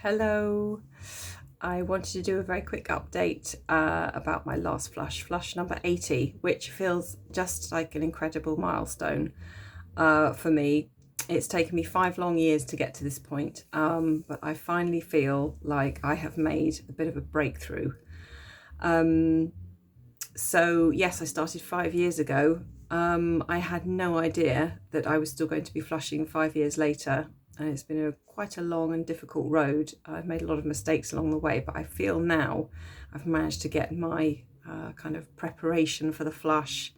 Hello. I wanted to do a very quick update about my last flush number 80, which feels just like an incredible milestone for me. It's taken me 5 long years to get to this point, but I finally feel like I have made a bit of a breakthrough. So yes, I started 5 years ago. I had no idea that I was still going to be flushing 5 years later, and it's been quite a long and difficult road. I've made a lot of mistakes along the way, but I feel now I've managed to get my kind of preparation for the flush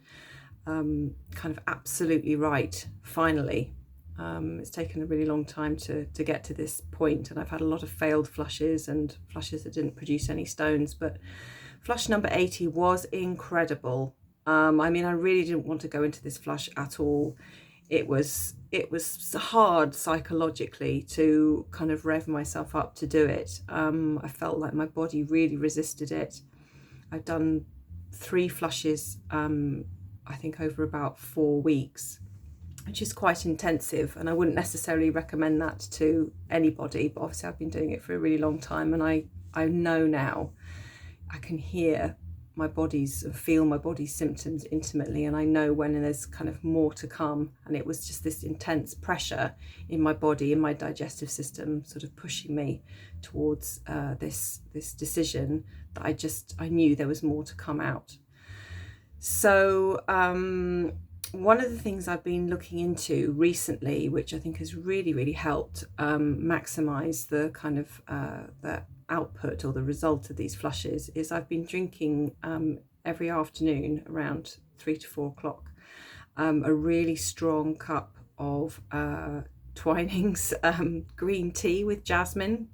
kind of absolutely right, finally. It's taken a really long time to get to this point, and I've had a lot of failed flushes and flushes that didn't produce any stones, but flush number 80 was incredible. I mean, I really didn't want to go into this flush at all. It was hard psychologically to kind of rev myself up to do it. I felt like my body really resisted it. I've done 3 flushes, I think over about 4 weeks, which is quite intensive, and I wouldn't necessarily recommend that to anybody, but obviously I've been doing it for a really long time, and I know now, I can hear my body's, feel my body's symptoms intimately, and I know when there's kind of more to come. And it was just this intense pressure in my body, in my digestive system, sort of pushing me towards this decision that I knew there was more to come out. So one of the things I've been looking into recently, which I think has really helped maximize the kind of the output or the result of these flushes, is I've been drinking every afternoon around 3 to 4 o'clock a really strong cup of Twinings green tea with jasmine,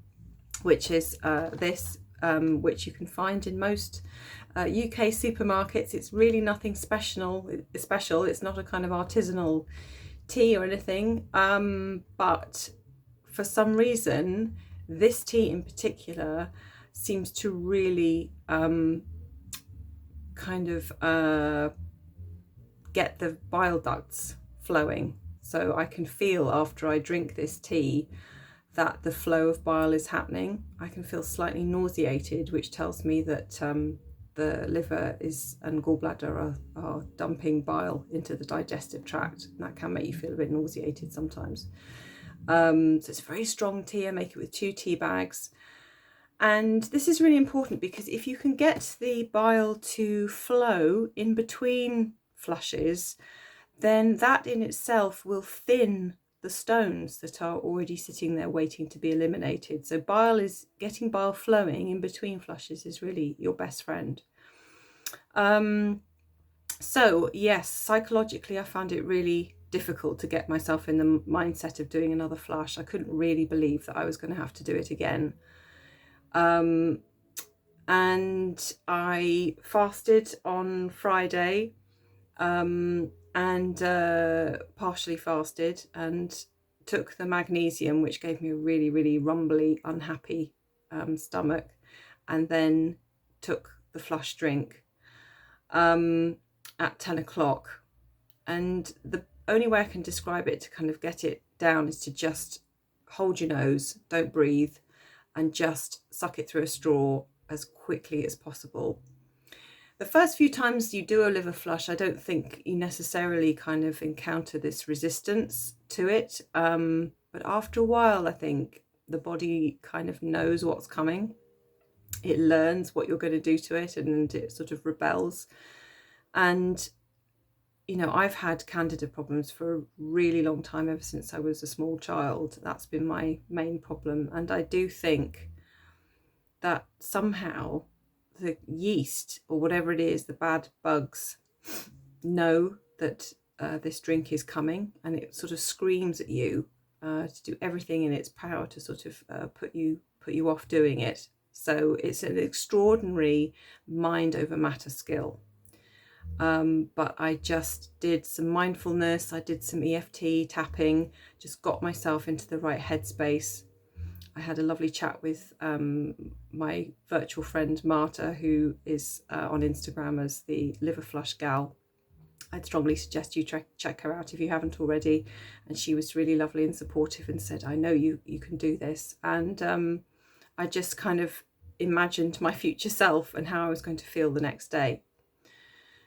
which is which you can find in most UK supermarkets. It's really nothing special. It's not a kind of artisanal tea or anything, but for some reason this tea in particular seems to really kind of get the bile ducts flowing. So I can feel after I drink this tea that the flow of bile is happening. I can feel slightly nauseated, which tells me that the liver and gallbladder are dumping bile into the digestive tract, and that can make you feel a bit nauseated sometimes. So it's a very strong tea. I make it with 2 tea bags. And this is really important because if you can get the bile to flow in between flushes, then that in itself will thin the stones that are already sitting there waiting to be eliminated. So getting bile flowing in between flushes is really your best friend. So yes, psychologically I found it really difficult to get myself in the mindset of doing another flush. I couldn't really believe that I was going to have to do it again. And I fasted on Friday, and partially fasted, and took the magnesium, which gave me a really rumbly, unhappy stomach, and then took the flush drink at 10 o'clock. And the only way I can describe it to kind of get it down is to just hold your nose, don't breathe, and just suck it through a straw as quickly as possible. The first few times you do a liver flush, I don't think you necessarily kind of encounter this resistance to it. But after a while, I think the body kind of knows what's coming. It learns what you're going to do to it, and it sort of rebels. And you know, I've had candida problems for a really long time, ever since I was a small child. That's been my main problem. And I do think that somehow the yeast, or whatever it is, the bad bugs, know that this drink is coming, and it sort of screams at you to do everything in its power to sort of put you off doing it. So it's an extraordinary mind over matter skill. But I just did some mindfulness, I did some EFT tapping, just got myself into the right headspace. I had a lovely chat with my virtual friend Marta, who is on Instagram as the Liver Flush Gal. I'd strongly suggest you check her out if you haven't already. And she was really lovely and supportive and said, I know you can do this. And I just kind of imagined my future self and how I was going to feel the next day.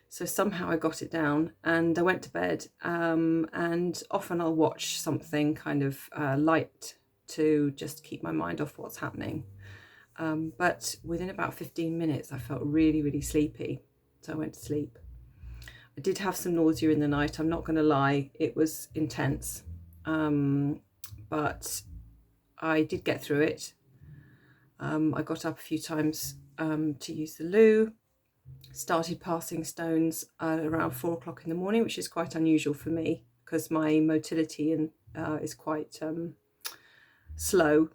So somehow I got it down and I went to bed, and often I'll watch something kind of light to just keep my mind off what's happening. But within about 15 minutes, I felt really, really sleepy. So I went to sleep. I did have some nausea in the night. I'm not going to lie. It was intense. But I did get through it. I got up a few times to use the loo. Started passing stones around 4 o'clock in the morning, which is quite unusual for me because my motility is quite slow.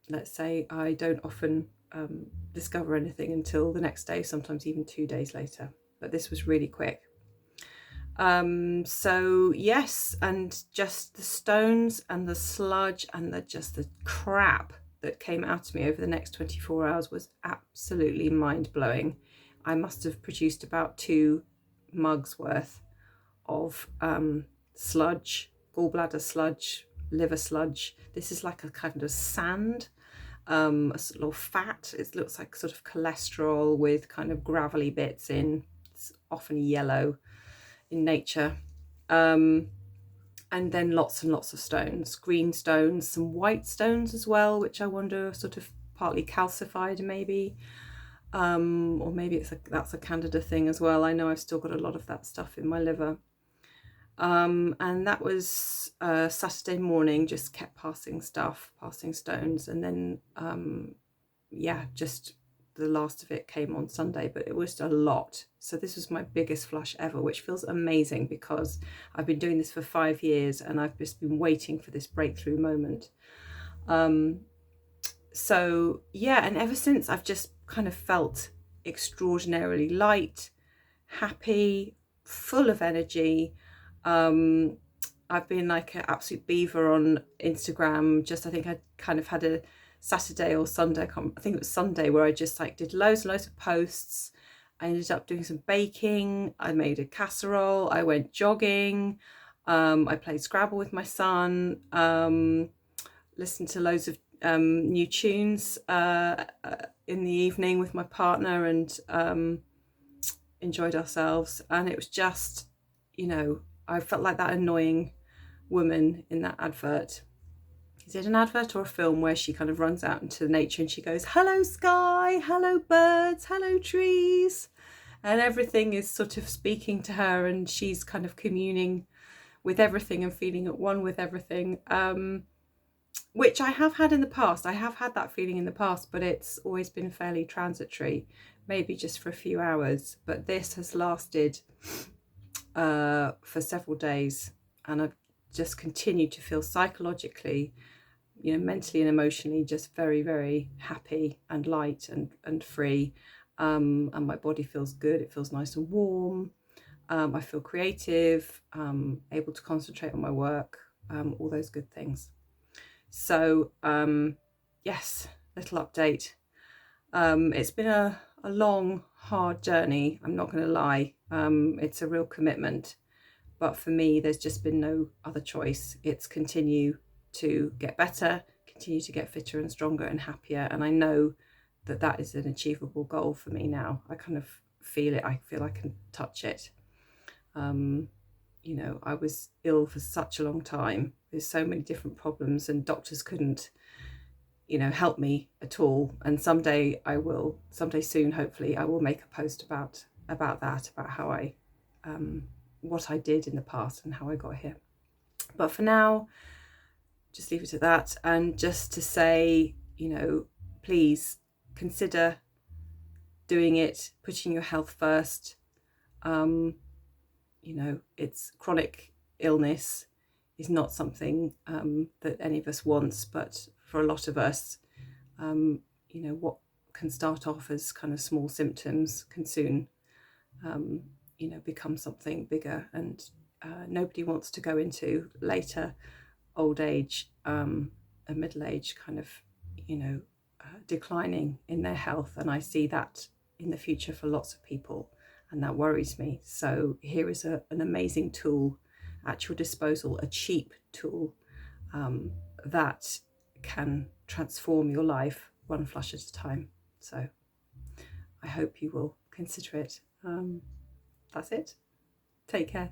Let's say I don't often discover anything until the next day, sometimes even 2 days later. But this was really quick. So yes, and just the stones and the sludge and the crap that came out of me over the next 24 hours was absolutely mind-blowing. I must have produced about 2 mugs worth of sludge, gallbladder sludge, liver sludge. This is like a kind of sand, a little fat. It looks like sort of cholesterol with kind of gravelly bits in. It's often yellow in nature. And then lots and lots of stones, green stones, some white stones as well, which I wonder are sort of partly calcified maybe. Or maybe that's a candida thing as well. I know I've still got a lot of that stuff in my liver. And that was Saturday morning, just kept passing stones. And then, yeah, just the last of it came on Sunday, but it was a lot. So this was my biggest flush ever, which feels amazing because I've been doing this for 5 years and I've just been waiting for this breakthrough moment. So yeah, and ever since I've just kind of felt extraordinarily light, happy, full of energy. I've been like an absolute beaver on Instagram. I think I kind of had a Saturday or Sunday, I think it was Sunday, where I just like did loads and loads of posts. I ended up doing some baking. I made a casserole. I went jogging. I played Scrabble with my son. Listened to loads of new tunes in the evening with my partner, and enjoyed ourselves. And it was just, I felt like that annoying woman in that advert. Is it an advert or a film where she kind of runs out into nature and she goes, hello sky, hello birds, hello trees, and everything is sort of speaking to her and she's kind of communing with everything and feeling at one with everything, which I have had in the past. I have had that feeling in the past, but it's always been fairly transitory, maybe just for a few hours. But this has lasted for several days, and I've just continued to feel psychologically, mentally and emotionally just very, very happy and light and free. And my body feels good. It feels nice and warm. I feel creative, able to concentrate on my work, all those good things. So yes, little update. It's been a long, hard journey. I'm not going to lie. It's a real commitment. But for me, there's just been no other choice. It's continue to get better, continue to get fitter and stronger and happier. And I know that that is an achievable goal for me now. I kind of feel it. I feel I can touch it. I was ill for such a long time with so many different problems, and doctors couldn't, help me at all. And someday soon, hopefully, I will make a post about that, about how I, what I did in the past and how I got here. But for now, just leave it at that. And just to say, please consider doing it, putting your health first. It's chronic illness is not something that any of us wants, but for a lot of us, what can start off as kind of small symptoms can soon, become something bigger. And nobody wants to go into later old age and middle age kind of, declining in their health. And I see that in the future for lots of people, and that worries me. So here is an amazing tool at your disposal, a cheap tool that can transform your life one flush at a time. So I hope you will consider it. That's it. Take care.